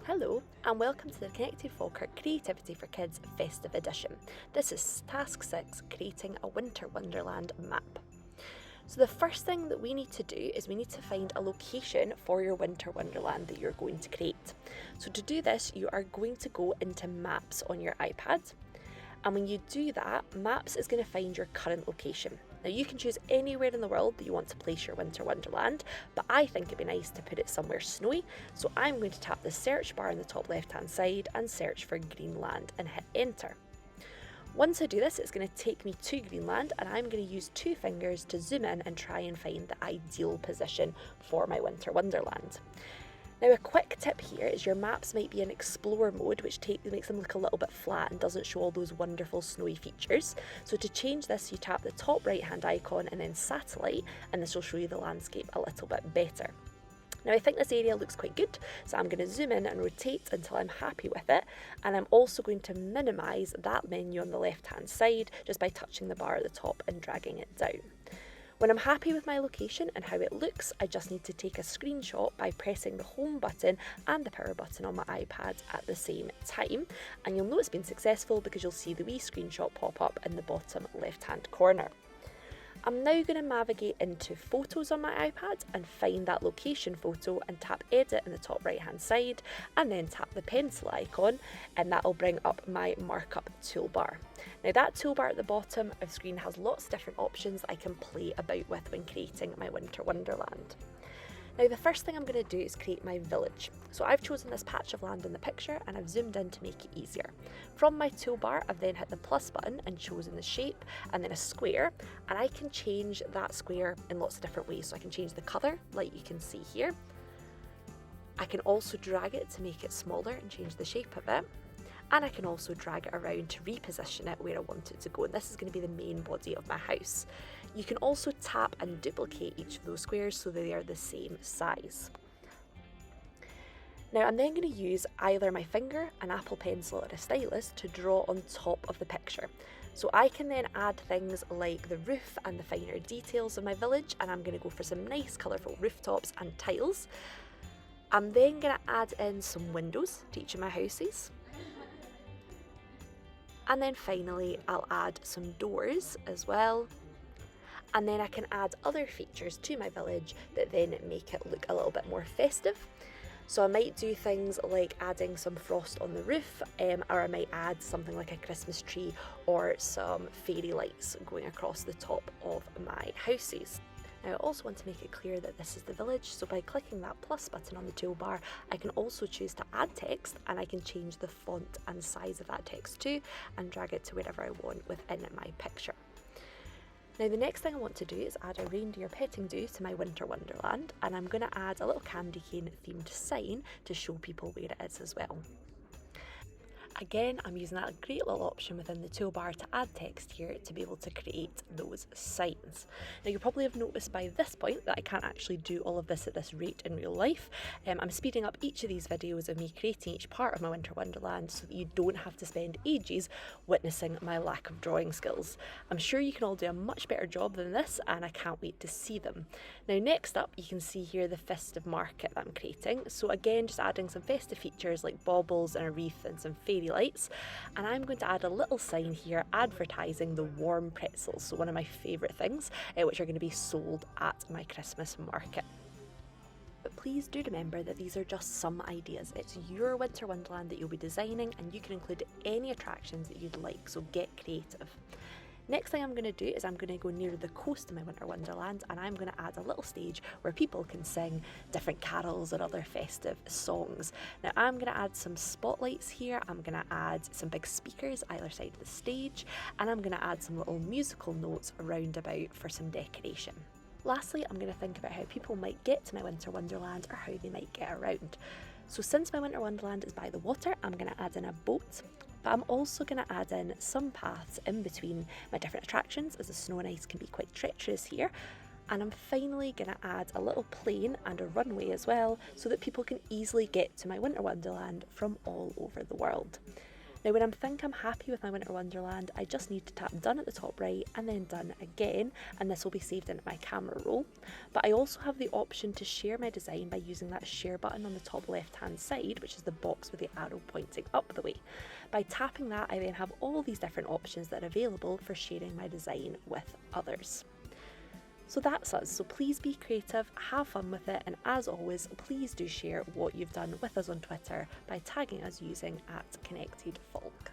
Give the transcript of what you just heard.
Hello and welcome to the Connected Falkirk Creativity for Kids Festive Edition. This is Task 6, creating a winter wonderland map. So the first thing that we need to do is we need to find a location for your winter wonderland that you're going to create. So to do this, you are going to go into Maps on your iPad. And when you do that, Maps is going to find your current location. Now you can choose anywhere in the world that you want to place your winter wonderland, but I think it'd be nice to put it somewhere snowy. So I'm going to tap the search bar on the top left hand side and search for Greenland and hit enter. Once I do this, it's going to take me to Greenland and I'm going to use 2 fingers to zoom in and try and find the ideal position for my winter wonderland. Now a quick tip here is your maps might be in explore mode, which makes them look a little bit flat and doesn't show all those wonderful snowy features. So to change this, you tap the top right hand icon and then satellite, and this will show you the landscape a little bit better. Now I think this area looks quite good, so I'm going to zoom in and rotate until I'm happy with it, and I'm also going to minimise that menu on the left hand side just by touching the bar at the top and dragging it down. When I'm happy with my location and how it looks, I just need to take a screenshot by pressing the home button and the power button on my iPad at the same time, and you'll know it's been successful because you'll see the wee screenshot pop up in the bottom left hand corner. I'm now going to navigate into Photos on my iPad and find that location photo and tap Edit in the top right hand side and then tap the pencil icon, and that will bring up my markup toolbar. Now that toolbar at the bottom of the screen has lots of different options that I can play about with when creating my winter wonderland. Now the first thing I'm going to do is create my village. So I've chosen this patch of land in the picture and I've zoomed in to make it easier. From my toolbar, I've then hit the plus button and chosen the shape and then a square, and I can change that square in lots of different ways. So I can change the colour like you can see here. I can also drag it to make it smaller and change the shape of it. And I can also drag it around to reposition it where I want it to go, and this is going to be the main body of my house. You can also tap and duplicate each of those squares so that they are the same size. Now I'm then going to use either my finger, an Apple Pencil or a stylus to draw on top of the picture. So I can then add things like the roof and the finer details of my village, and I'm going to go for some nice colourful rooftops and tiles. I'm then going to add in some windows to each of my houses. And then finally, I'll add some doors as well. And then I can add other features to my village that then make it look a little bit more festive. So I might do things like adding some frost on the roof, or I might add something like a Christmas tree or some fairy lights going across the top of my houses. Now I also want to make it clear that this is the village, so by clicking that plus button on the toolbar, I can also choose to add text, and I can change the font and size of that text too and drag it to wherever I want within my picture. Now the next thing I want to do is add a reindeer petting zoo to my winter wonderland, and I'm going to add a little candy cane themed sign to show people where it is as well. Again, I'm using that great little option within the toolbar to add text here to be able to create those signs. Now you probably have noticed by this point that I can't actually do all of this at this rate in real life. I'm speeding up each of these videos of me creating each part of my winter wonderland so that you don't have to spend ages witnessing my lack of drawing skills. I'm sure you can all do a much better job than this, and I can't wait to see them. Now next up, you can see here the festive market that I'm creating. So again, just adding some festive features like baubles and a wreath and some fairy lights, and I'm going to add a little sign here advertising the warm pretzels, so one of my favourite things, which are going to be sold at my Christmas market. But please do remember that these are just some ideas. It's your winter wonderland that you'll be designing, and you can include any attractions that you'd like, so get creative. Next thing I'm going to do is I'm going to go near the coast of my winter wonderland, and I'm going to add a little stage where people can sing different carols and other festive songs. Now I'm going to add some spotlights here, I'm going to add some big speakers either side of the stage, and I'm going to add some little musical notes around about for some decoration. Lastly, I'm going to think about how people might get to my winter wonderland or how they might get around. So since my winter wonderland is by the water, I'm going to add in a boat. But I'm also going to add in some paths in between my different attractions, as the snow and ice can be quite treacherous here. And I'm finally going to add a little plane and a runway as well, so that people can easily get to my winter wonderland from all over the world. Now when I'm happy with my winter wonderland, I just need to tap done at the top right and then done again, and this will be saved into my camera roll. But I also have the option to share my design by using that share button on the top left hand side, which is the box with the arrow pointing up the way. By tapping that, I then have all these different options that are available for sharing my design with others. So that's us, so please be creative, have fun with it, and as always, please do share what you've done with us on Twitter by tagging us using @ConnectedFolk.